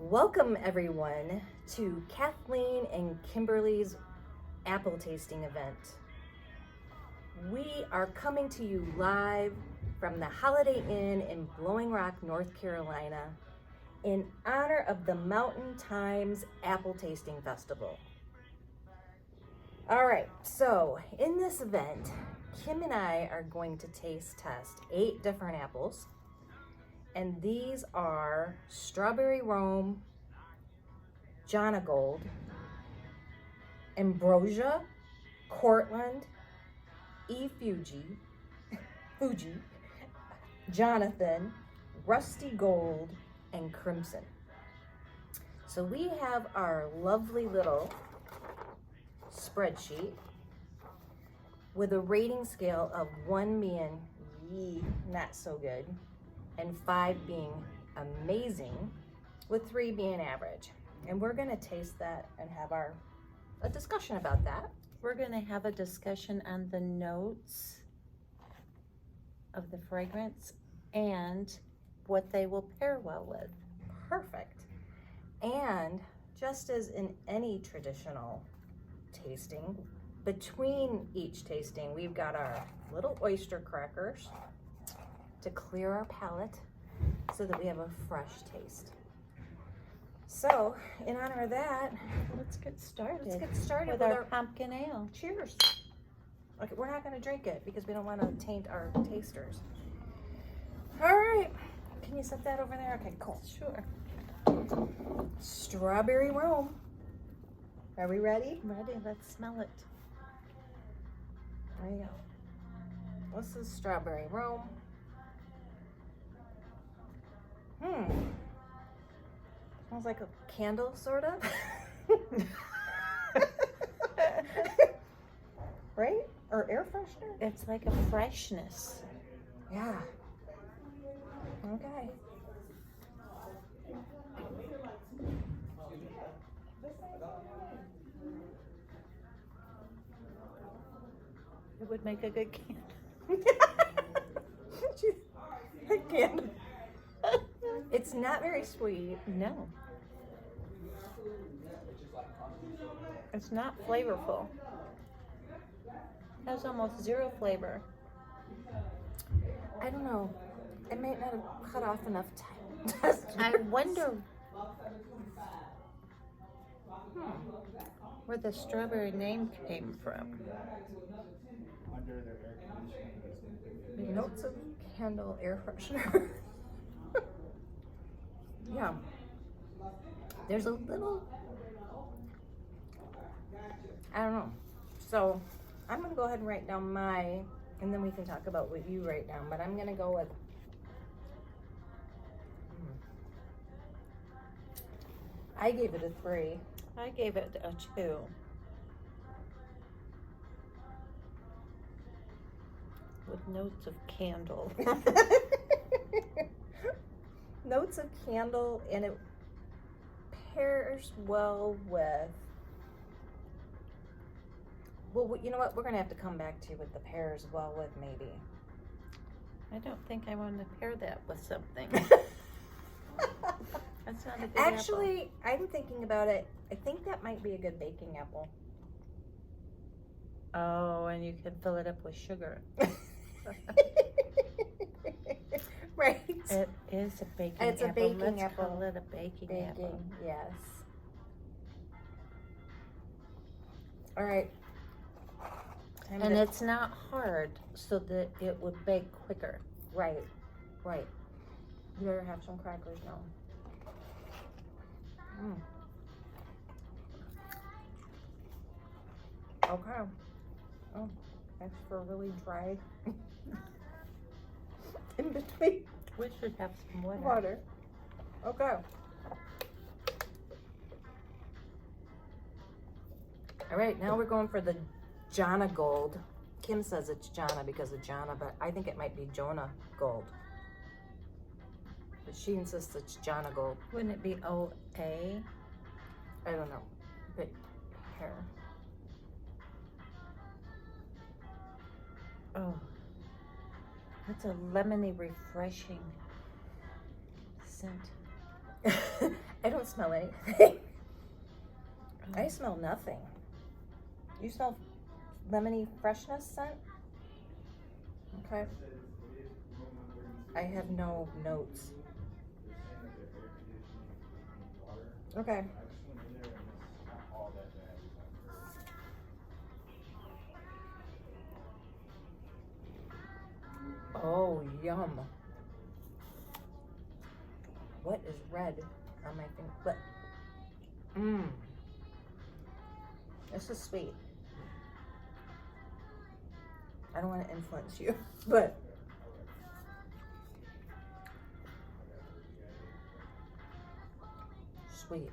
Welcome everyone to Kathleen and Kimberly's apple tasting event. We are coming to you live from the Holiday Inn in Blowing Rock, North Carolina in honor of the Mountain Times Apple Tasting Festival. All right, so in this event, Kim and I are going to taste test 8 different apples. And these are Strawberry Rome, Jonagold, Ambrosia, Cortland, Fuji, Jonathan, Rusty Gold, and Crimson. So we have our lovely little spreadsheet with a rating scale of 1 being not so good, and 5 being amazing, with 3 being average. And we're gonna taste that and have a discussion about that. We're going to have a discussion on the notes of the fragrance and what they will pair well with. Perfect. And just as in any traditional tasting, between each tasting, we've got our little oyster crackers to clear our palate so that we have a fresh taste. So, in honor of that, Let's get started. with with our pumpkin ale. cheers. Okay, we're not going to drink it because we don't want to taint our tasters. All right, can you set that over there? Okay, cool. Sure. Strawberry Rome. Are we ready? Ready? Let's smell it. There you go. This is Strawberry Rome. Smells like a candle, sort of. Right? Or air freshener? It's like a freshness. Yeah. Okay. It would make a good candle. Candle. It's not very sweet. No. It's not flavorful. It has almost zero flavor. I don't know. It might not have cut off enough time. I wonder where the strawberry name came from. Notes of candle air freshener. Yeah. There's a little, I don't know. So I'm going to go ahead and write down and then we can talk about what you write down. But I'm going to go with, I gave it a 3. I gave it a 2. With notes of candle. Notes of candle, and it pairs well with, well, you know what, we're gonna have to come back to you with the pairs well with, maybe. I don't think I want to pair that with something. That's not a good Actually, I'm thinking about it. I think that might be a good baking apple. apple. Oh, and you can fill it up with sugar. Right. It is a baking It's a apple. baking Let's apple. call it a baking apple. Yes. All right. And it's not hard, so that it would bake quicker. Right. You better have some crackers now. Okay. Oh, that's for really dry. In between We should have some water. water. Okay. All right, now we're going for the Jonagold. Kim says it's Jonna because of Jonna, but I think it might be Jonah Gold. But she insists it's Jonagold. Wouldn't it be OA? I don't know. But here. Oh, that's a lemony, refreshing scent. I don't smell anything. I smell nothing. You smell lemony freshness scent? Okay. I have no notes. Okay. Oh, yum. What is red on my finger? But, this is sweet. I don't want to influence you, but sweet.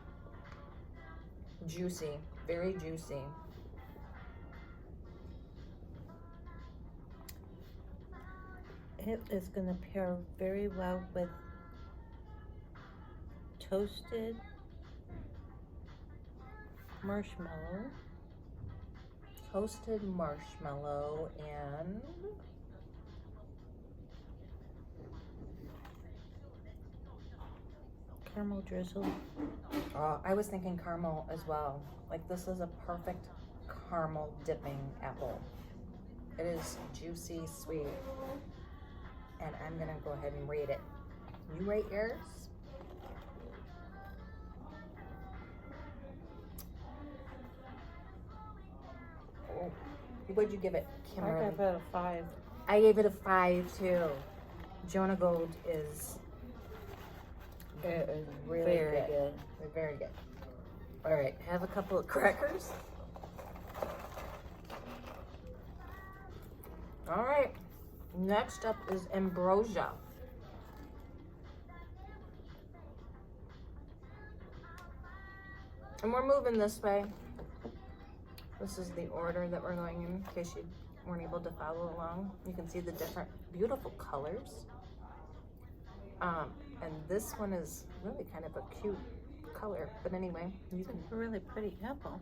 Juicy, very juicy. It is going to pair very well with toasted marshmallow. Toasted marshmallow and Caramel drizzle. I was thinking caramel as well. Like, this is a perfect caramel dipping apple. It is juicy, sweet. And I'm gonna go ahead and rate it. You rate yours? Oh, what'd you give it, Kimberly? I gave it a 5. I gave it a 5 too. Jonah Gold is really very good. Very good. All right, have a couple of crackers. All right, next up is ambrosia. And we're moving this way. This is the order that we're going in case you weren't able to follow along. You can see the different beautiful colors. And this one is really kind of a cute color. But anyway, you It's can a really pretty apple.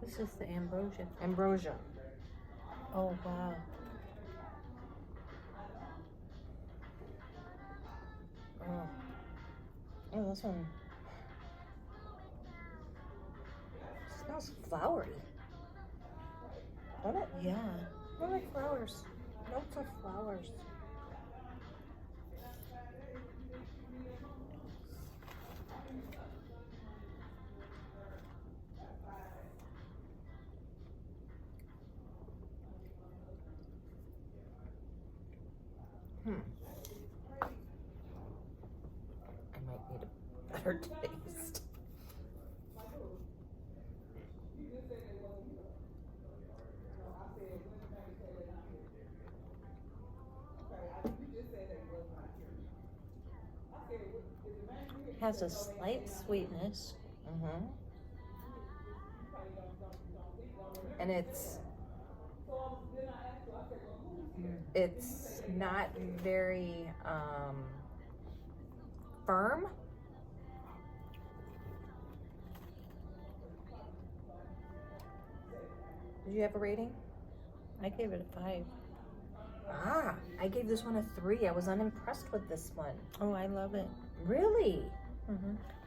This is the ambrosia. ambrosia. Oh, wow. Oh, this one smells flowery. Doesn't it? Yeah. I like flowers. Notes of flowers. I might need a better taste. It has a slight sweetness. And it's not very firm. Did you have a rating? I gave it a 5. I gave this one a 3. I was unimpressed with this one. Oh, I love it. Really?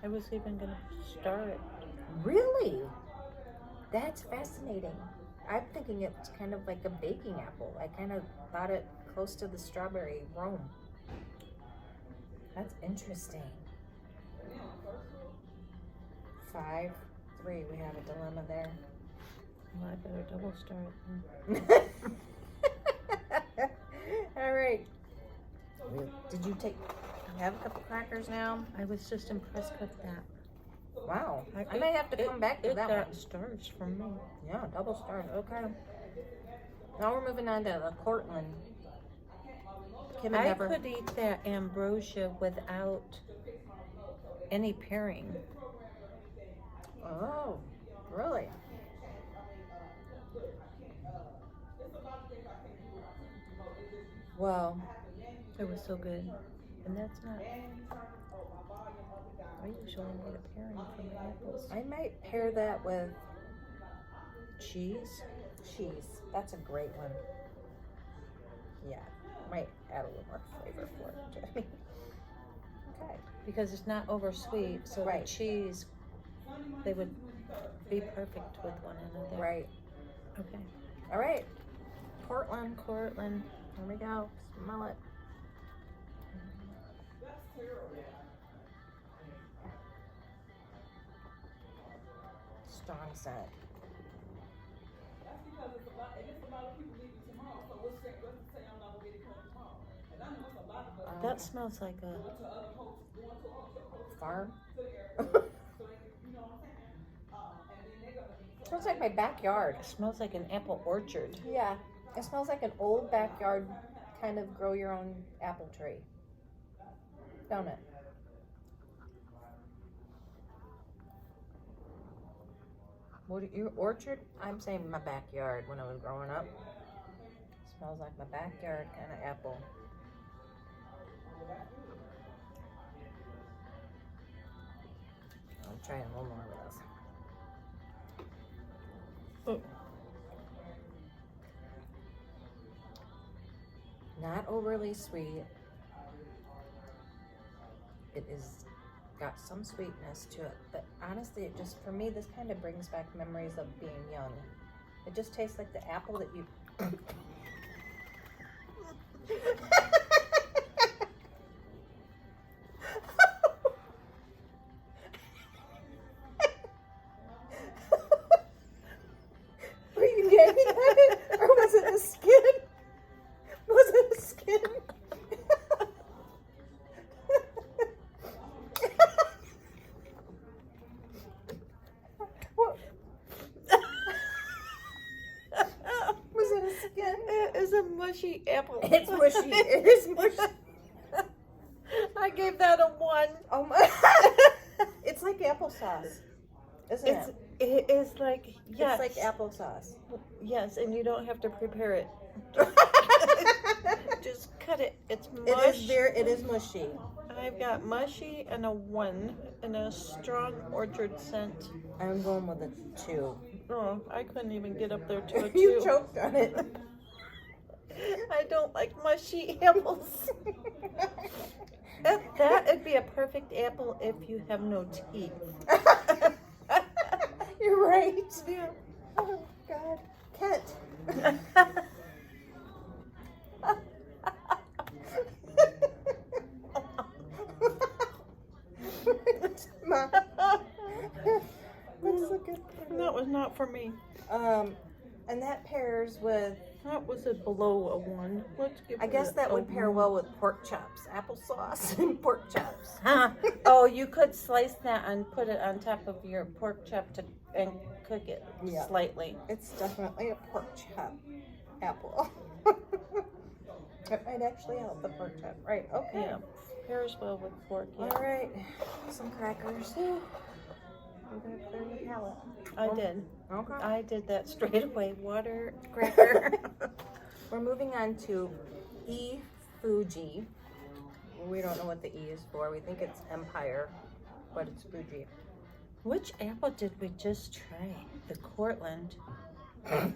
I was even going to star it. Really? That's fascinating. I'm thinking it's kind of like a baking apple. I kind of thought it close to the strawberry Rome. That's interesting. 5, 3. We have a dilemma there. Well, I better double star it. All right. Did you have a couple crackers now? I was just impressed with that. Wow. I may have to come back to it that got one. stars from me. Yeah, double stars. Okay. Now we're moving on to the Cortland. Kim had I never. could eat that ambrosia without any pairing. Oh, really? Well, It was so good. And that's not. I usually need a pairing for my apples. I might pair that with cheese. Cheese. That's a great one. Yeah. Might add a little more flavor for it. Okay. because it's not over sweet, so Right. the cheese, they would be perfect with one another. Right. Okay. All right. Portland. Cortland. Here we go. Smell it. Strong scent. That smells like a Farm. Smells like my backyard. It smells like an apple orchard. Yeah, it smells like an old backyard kind of grow your own apple tree. Don't it? What your orchard? I'm saying my backyard when I was growing up. Smells like my backyard kind of apple. I'll try a little more of this. Not overly sweet. It is got some sweetness to it, but honestly, it just, for me, this kind of brings back memories of being young. It just tastes like the apple that you. Were you yanking at it, or was it the skin? Was it the skin? What? Was it a skin? It is a mushy apple. It's mushy. It is mushy. I gave that a 1. Oh my! It's like applesauce, isn't it? It is like, yes. It's like applesauce. Yes, and you don't have to prepare it. Just cut it. It's mush. It is mushy. I've got mushy and a 1 and a strong orchard scent. I'm going with a 2. Oh, I couldn't even get up there to a 2. You choked on it. I don't like mushy apples. That would be a perfect apple if you have no teeth. You're right. Yeah. Oh God, Kent. Mom. That's a good part. That was not for me. And that pairs with, That was a below a 1. Let's give I it guess that a would pair 1. well with pork chops, applesauce and pork chops. Huh. Oh, you could slice that and put it on top of your pork chop and cook it Yeah. slightly. It's definitely a pork chop apple. It might actually help the pork chop. Right, okay. Yeah, pairs well with pork. Yeah. All right, some crackers. We're gonna clear the palate. I did. Okay. I did that straight away. Water, cracker. We're moving on to E. Fuji. We don't know what the E is for. We think it's Empire, but it's Fuji. Which apple did we just try? The Cortland.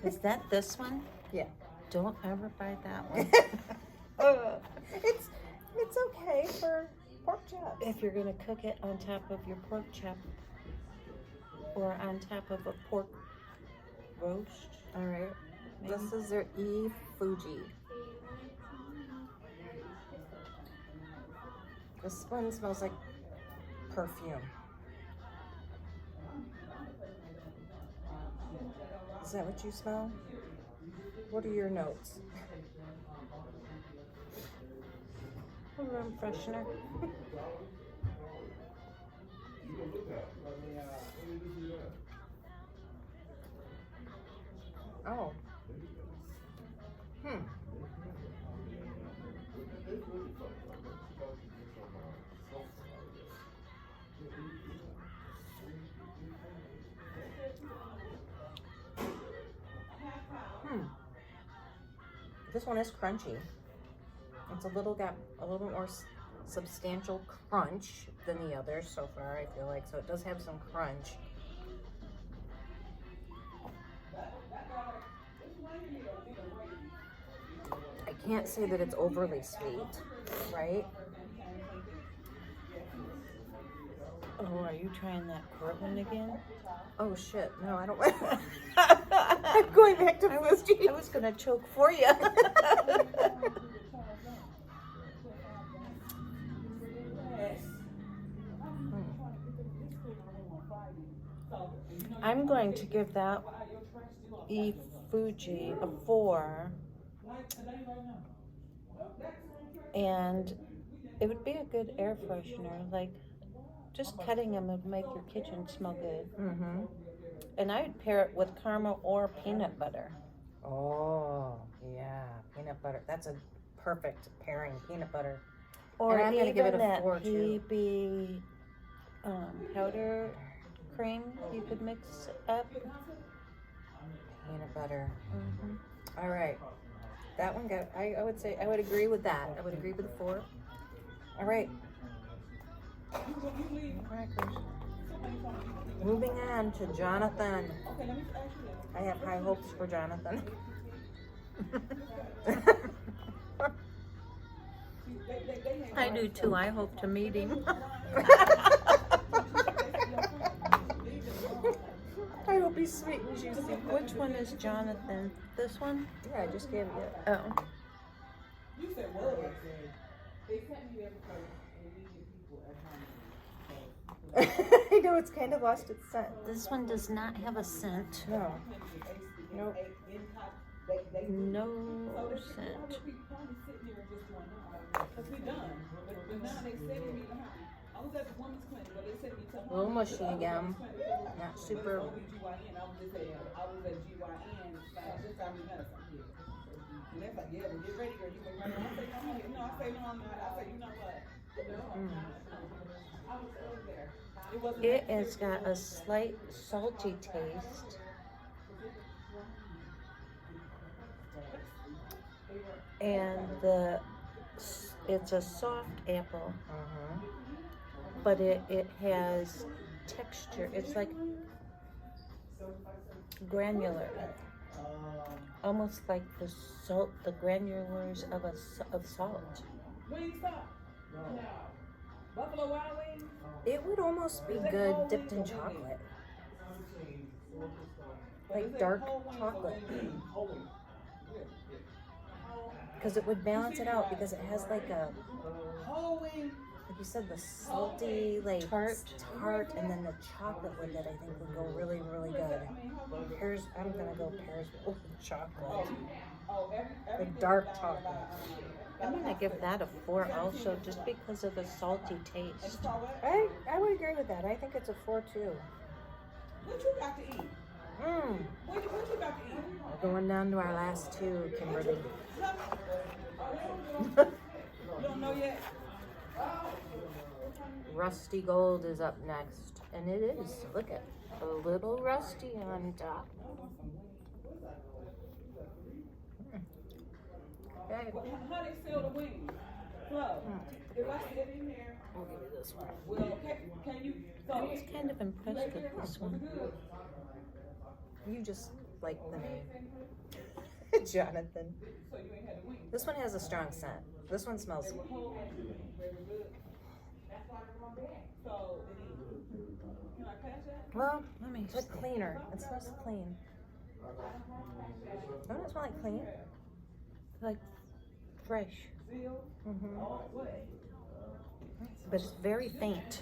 Is that this one? Yeah. Don't ever buy that one. It's okay for pork chops. If you're gonna cook it on top of your pork chop or on top of a pork roast. All right. Maybe. This is their E. Fuji. This one smells like perfume. Is that what you smell? What are your notes? A room freshener. Oh. This one is crunchy. It's got a little more substantial crunch than the others so far, I feel like. So it does have some crunch. I can't say that it's overly sweet, right? Oh, are you trying that Cortland again? Oh shit, no, I don't want I'm going back to Fuji. I was gonna choke for you. I'm going to give that E Fuji a 4. And it would be a good air freshener. Like, just cutting them would make your kitchen smell good. Mm-hmm. And I would pair it with caramel or peanut butter. Oh, yeah, peanut butter. That's a perfect pairing, peanut butter. Or And I'm gonna give it even a that 4 too. PB powder cream you could mix up. Peanut butter. Mm-hmm. All right. That one got, I would say, I would agree with that. I would agree with the 4. All right. Crackers. Moving on to Jonathan. I have high hopes for Jonathan. I do too. I hope to meet him. I hope he's sweet and juicy. Which one is Jonathan? This one? Yeah, I just gave you it. Oh. I know it's kind of lost its scent. This one does not have a scent. No. Nope. No scent. A little mushy again. Not super. It has got a slight salty taste. And it's a soft apple, but it has texture. It's like granular, almost like the granulars of salt. It would almost be good dipped in chocolate. Like dark chocolate. Because it would balance it out because it has like a, like you said, the salty, like tart, and then the chocolate with it I think would go really, really good. I'm gonna go pears with chocolate. Like dark chocolate. I'm gonna give that a 4 also, just because of the salty taste. I would agree with that. I think it's a 4 too. What you got to eat? What you got to eat? We're going down to our last 2, Kimberly. You don't know yet? Rusty Gold is up next, and it is. Look at a little rusty on top. Okay. How they sell the wings? Flo, if I sit in there, I'll give you this one. well, can you? I was kind of impressed with this one. You just like the name. Jonathan. So you ain't had the wings. This one has a strong scent. This one smells. Very good. So, can I pass that? Well, Let me it's cleaner. It smells clean. Don't it smell like clean? like fresh, Zeal? Mm-hmm. What? but it's very faint.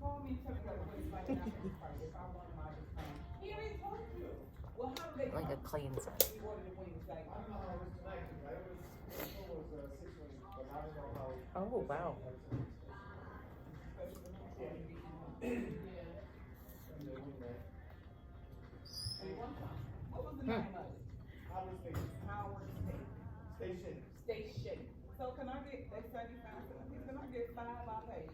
Call me and tell me what it tastes like. If I want my discount. He already told you. Well, how do they Like a clean scent. order the wings? Like, Oh, wow. what was the name of it? Howard Station. So can I get, they said you found something, can I get 5? I'll pay.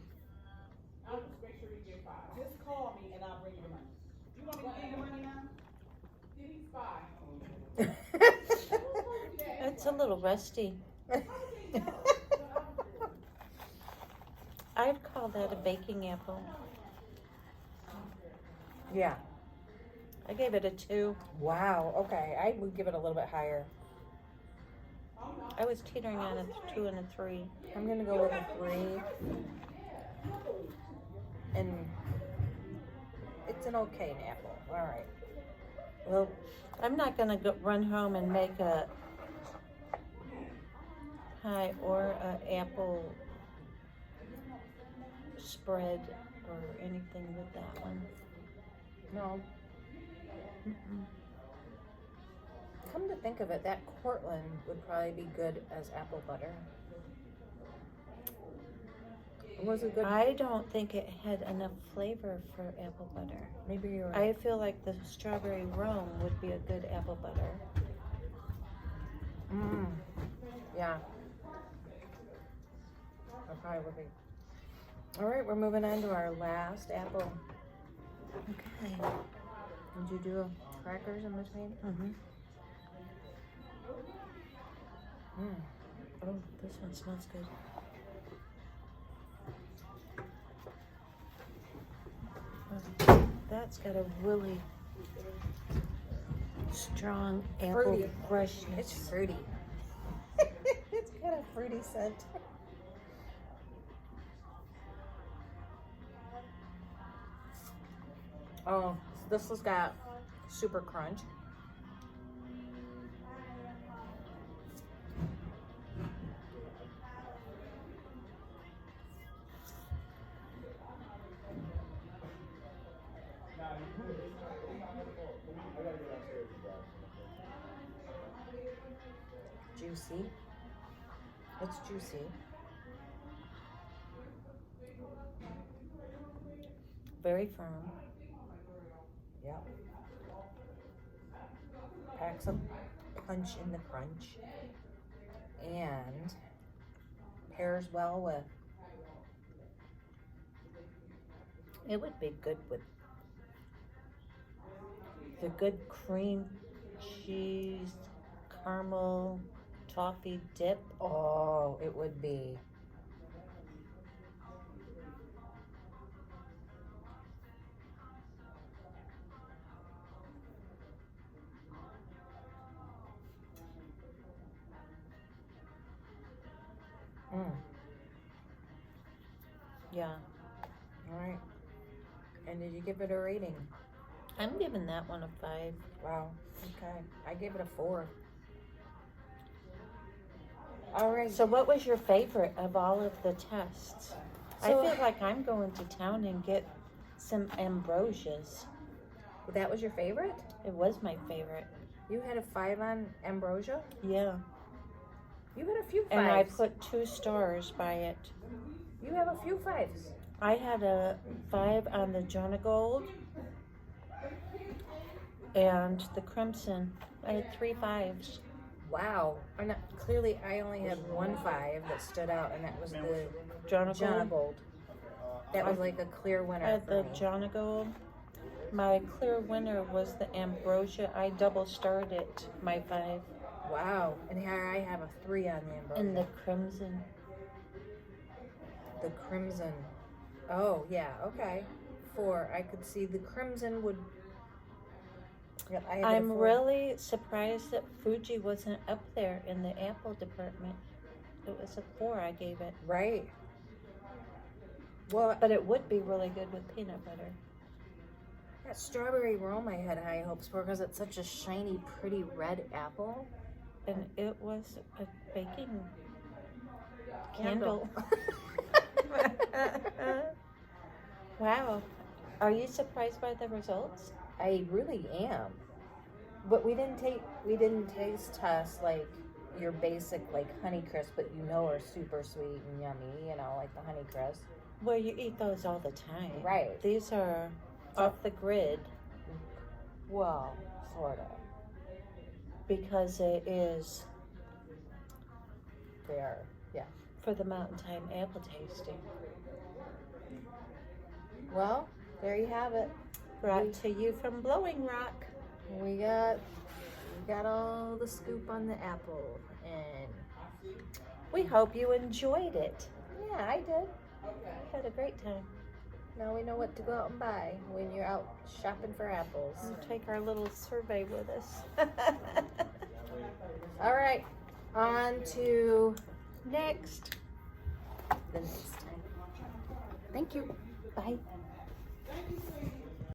I'll just make sure you get 5. Just call me and I'll bring you the money. You want me to give you the money now? Give me 5. It's a little rusty. I'd call that a baking apple. Yeah. I gave it a 2. Wow. Okay. I would give it a little bit higher. I was teetering on a 2 and a 3. I'm gonna go with a 3. And it's an okay apple. All right. Well, I'm not gonna run home and make a pie or a apple spread or anything with that one. No. Mm-mm. Come to think of it, that Cortland would probably be good as apple butter. Was it good? I don't think it had enough flavor for apple butter. Maybe you're I right. feel like the strawberry Rome would be a good apple butter. Yeah. That probably would be. All right, we're moving on to our last apple. Okay. Did you do crackers in between? Mm-hmm. Mm. Oh, this one smells good. Oh, that's got a really strong apple Fruity. freshness. It's fruity. It's got a fruity scent. Oh, this has got super crunch. Juicy. It's juicy. Very firm. Yep. Pack some punch in the crunch. And pairs well with. It would be good with the good cream cheese, caramel, toffee dip. Oh, it would be. Yeah. All right. And did you give it a rating? I'm giving that one a 5. Wow. Okay. I gave it a 4. All right. So what was your favorite of all of the tests? So- I feel like I'm going to town and get some ambrosias. That was your favorite? It was my favorite. You had a 5 on ambrosia? Yeah. You had a few 5s. And I put 2 stars by it. You have a few 5s. I had a 5 on the Jonagold and the Crimson. I had 3 5s. Wow. Clearly, I only had 1 5 that stood out, and that was the Jonagold. Jonagold. That was like a clear winner I had for the me. Jonagold. My clear winner was the Ambrosia. I double starred it, my 5. Wow. And here I have a 3 on the ambrosia. And the Crimson. The crimson. Oh, yeah, okay. 4. I could see the crimson would. Yep, I had a I'm 4. really surprised that Fuji wasn't up there in the apple department. It was a 4 I gave it. Right. Well, But it would be really good with peanut butter. that strawberry Rome I had high hopes for because it's such a shiny, pretty red apple. And it was a baking candle. Wow. Are you surprised by the results? I really am. But we didn't taste test like your basic like Honeycrisp, but are super sweet and yummy, like the Honeycrisp. Well, you eat those all the time. Right. These are off the grid Well, sort of. because it is They are, yeah. for the Mountain Time apple tasting. Well, there you have it. Brought to you from Blowing Rock. We got all the scoop on the apple, and We hope you enjoyed it. yeah, I did. Had a great time. Now we know what to go out and buy when you're out shopping for apples. We'll take our little survey with us. All right, On to next. The next. Thank you. Bye. Thank you, sweetie.